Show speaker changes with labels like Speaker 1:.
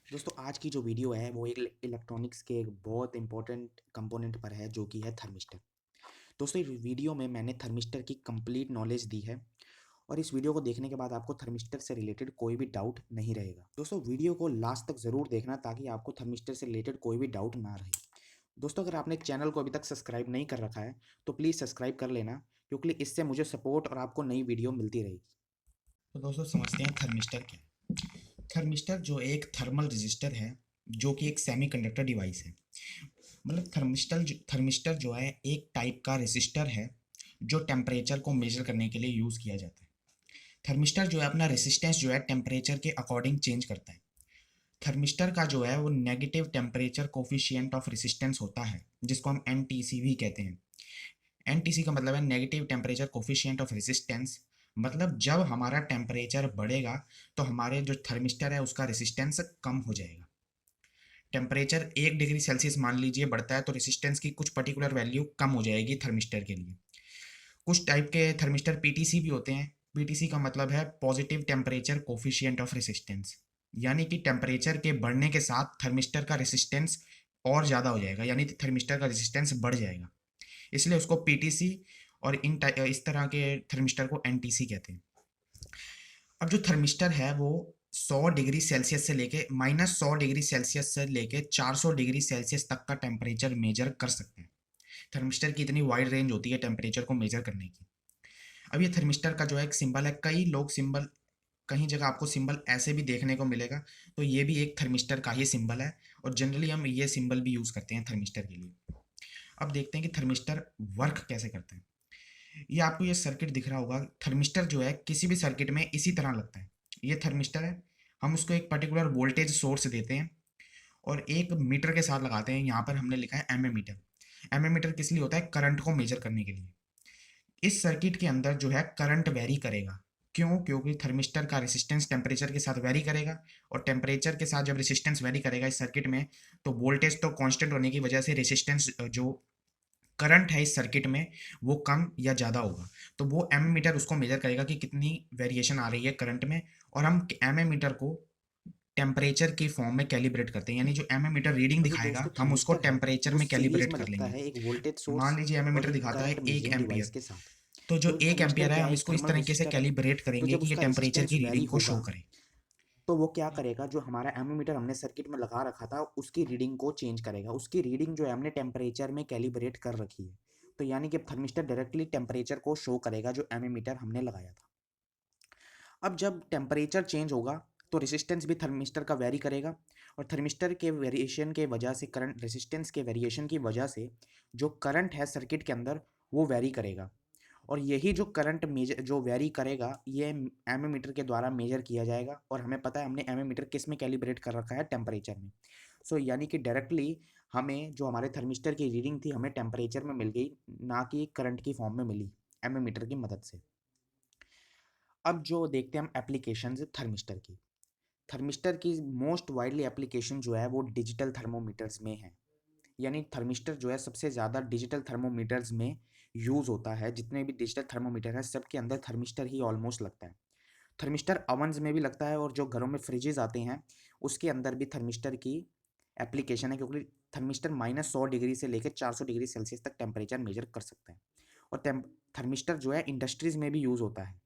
Speaker 1: दोस्तों आज की जो वीडियो है वो एक इलेक्ट्रॉनिक्स के एक बहुत इंपॉर्टेंट कंपोनेंट पर है जो कि है थर्मिस्टर। दोस्तों इस वीडियो में मैंने थर्मिस्टर की कंप्लीट नॉलेज दी है और इस वीडियो को देखने के बाद आपको थर्मिस्टर से रिलेटेड कोई भी डाउट नहीं रहेगा। दोस्तों वीडियो को लास्ट तक ज़रूर देखना ताकि आपको थर्मिस्टर से रिलेटेड कोई भी डाउट ना रहे। दोस्तों अगर आपने चैनल को अभी तक सब्सक्राइब नहीं कर रखा है तो प्लीज़ सब्सक्राइब कर लेना क्योंकि इससे मुझे सपोर्ट और आपको नई वीडियो मिलती रहेगी। तो दोस्तों समझते हैं थर्मिस्टर क्या है। थर्मिस्टर जो एक थर्मल रजिस्टर है जो कि एक सेमीकंडक्टर डिवाइस है। मतलब थर्मिस्टर जो है एक टाइप का रेसिस्टर है जो टेम्परेचर को मेजर करने के लिए यूज़ किया जाता है। थर्मिस्टर जो है अपना रेसिस्टेंस जो है टेम्परेचर के अकॉर्डिंग चेंज करता है। थर्मिस्टर का जो है वो negative temperature coefficient of resistance होता है जिसको हम एनटीसी भी कहते हैं। एनटीसी का मतलब है negative temperature coefficient of resistance. मतलब जब हमारा टेम्परेचर बढ़ेगा तो हमारे जो थर्मिस्टर है उसका रेसिस्टेंस कम हो जाएगा। टेम्परेचर 1 डिग्री सेल्सियस मान लीजिए बढ़ता है तो रेसिस्टेंस की कुछ पर्टिकुलर वैल्यू कम हो जाएगी थर्मिस्टर के लिए। कुछ टाइप के थर्मिस्टर पीटीसी भी होते हैं। पीटीसी का मतलब है positive temperature coefficient of resistance, यानी कि टेम्परेचर के बढ़ने के साथ थर्मिस्टर का रेसिस्टेंस और ज़्यादा हो जाएगा, यानी थर्मिस्टर का रेसिस्टेंस बढ़ जाएगा, इसलिए उसको पीटीसी और इस तरह के थर्मिस्टर को एनटीसी कहते हैं। अब जो थर्मिस्टर है वो 100 डिग्री सेल्सियस से लेके -100 डिग्री सेल्सियस से लेके 400 डिग्री सेल्सियस तक का टेम्परेचर मेजर कर सकते हैं। थर्मिस्टर की इतनी वाइड रेंज होती है टेम्परेचर को मेजर करने की। अब ये थर्मिस्टर का जो है एक सिंबल है, कई लोग सिंबल कहीं जगह आपको सिंबल ऐसे भी देखने को मिलेगा, तो ये भी एक थर्मिस्टर का ही सिंबल है और जनरली हम ये सिंबल भी यूज़ करते हैं थर्मिस्टर के लिए। अब देखते हैं कि थर्मिस्टर वर्क कैसे करते हैं। ये आपको ये सर्किट दिख रहा होगा। थर्मिस्टर जो है किसी भी सर्किट में इसी तरह लगता है। ये थर्मिस्टर है, हम उसको एक पर्टिकुलर वोल्टेज सोर्स देते हैं और एक मीटर के साथ लगाते हैं। यहाँ पर हमने लिखा है एमएमीटर। एमएमीटर किस लिए होता है? करंट को मेजर करने के लिए। इस सर्किट के अंदर जो है करंट वेरी करेगा। क्यों? क्योंकि थर्मिस्टर का रेसिस्टेंस टेम्परेचर के साथ वेरी करेगा और टेम्परेचर के साथ जब रेसिस्टेंस वेरी करेगा इस सर्किट में, तो वोल्टेज तो कांस्टेंट होने की वजह से रेसिस्टेंस जो करंट है इस सर्किट में वो कम या ज़्यादा होगा। तो वो एमीमीटर उसको मेजर करेगा कि कितनी वेरिएशन आ रही है करंट में, और हम एमीमीटर को टेम्परेचर की फॉर्म में कैलिब्रेट करते हैं, यानी जो एमीमीटर रीडिंग और जो दिखाएगा दोस्तों हम उसको थर्मिस्टर है टेम्परेचर वो में सीरीज कैलिब्रेट में कर लगता लेंगे। है एक वोल्टेज सोर्स मान लीजिए और एमीमीटर एक दिखाता है करंट 1 मेजरिंग डिवाइस एम्पियर। के साथ। तो जो तो 1 थर्मिस्टर एम्पियर है क्या हम है? एक इसको इस थर्मल तरीके से रेजिस्टर है। कैलिब्रेट तो करेंगे जब कि ये उसका टेम्परेचर रेजिस्टेंस की वैरी रीडिंग को शो होगा करे। तो वो क्या करेगा, जो हमारा एमीमीटर हमने सर्किट में लगा रखा था उसकी रीडिंग को चेंज करेगा। उसकी रीडिंग जो है हमने टेम्परेचर में कैलिब्रेट कर रखी है, तो यानी कि अब थर्मिस्टर डायरेक्टली टेम्परेचर को शो करेगा जो एमीमीटर हमने लगाया था। अब जब टेम्परेचर चेंज होगा तो रेसिस्टेंस भी थर्मिस्टर का वेरी करेगा और थर्मिस्टर के वेरिएशन के वजह से करंट रेसिस्टेंस के वेरिएशन की वजह से जो करंट है सर्किट के अंदर वो वेरी करेगा। और यही जो करंट मेजर जो वेरी करेगा ये एमीमीटर के द्वारा मेजर किया जाएगा और हमें पता है हमने एमीमीटर किस में कैलिब्रेट कर रखा है? टेम्परेचर में। सो यानी कि डायरेक्टली हमें जो हमारे थर्मिस्टर की रीडिंग थी हमें टेम्परेचर में मिल गई, ना कि करंट की फॉर्म में मिली एमीमीटर की मदद से। अब जो देखते हैं हम एप्लीकेशंस थर्मिस्टर की। थर्मिस्टर की मोस्ट वाइडली एप्लीकेशन जो है वो डिजिटल थर्मोमीटर्स में है। यानी थर्मिस्टर जो है सबसे ज़्यादा डिजिटल थर्मोमीटर्स में यूज़ होता है। जितने भी डिजिटल थर्मोमीटर हैं सबके अंदर थर्मिस्टर ही ऑलमोस्ट लगता है। थर्मिस्टर अवन्स में भी लगता है और जो घरों में फ्रिजेज आते हैं उसके अंदर भी थर्मिस्टर की एप्लीकेशन है, क्योंकि थर्मिस्टर -100 डिग्री से लेकर 400 डिग्री सेल्सियस तक टेम्परेचर मेजर कर सकता है। और थर्मिस्टर जो है इंडस्ट्रीज़ में भी यूज़ होता है।